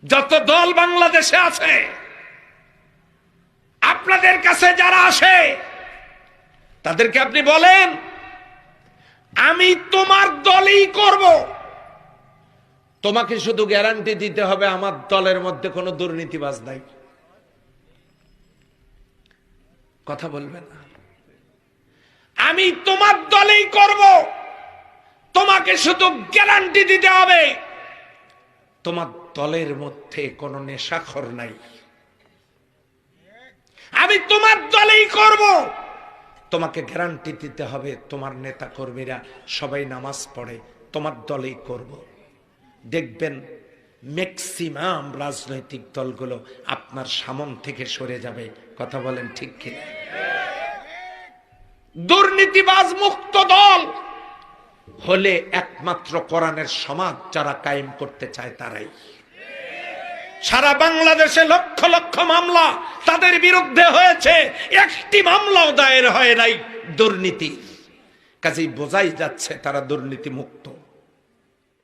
যত দল বাংলাদেশে আছে, আপনাদের কাছে যারা আসে তাদেরকে আপনি বলেন আমি তোমার দলই করব, তোমাকে শুধু গ্যারান্টি দিতে হবে আমার দলের মধ্যে কোনো দুর্নীতিবাজ নাই। কথা বলবেন না। আমি তোমার দলেই করব, তোমাকে শুধু গ্যারান্টি দিতে হবে তোমার দলের মধ্যে কোনো নেশাখোর নাই। আমি তোমার দলেই করব, তোমাকে গ্যারান্টি দিতে হবে তোমার নেতা কর্মীরা সবাই নামাজ পড়ে, তোমার দলেই করব। দেখবেন ম্যাক্সিমাম রাজনৈতিক দলগুলো আপনার সামন থেকে সরে যাবে। কথা বলেন ঠিক কি? দুর্নীতিবাজ মুক্ত দল হলে একমাত্র কোরআনের সমাজ যারা কায়েম করতে চায় তারাই। সারা বাংলাদেশে লক্ষ লক্ষ মামলা তাদের বিরুদ্ধে হয়েছে, একটি মামলাও দায়ের হয় নাই দুর্নীতি। কাজেই বোঝাই যাচ্ছে তারা দুর্নীতি মুক্ত।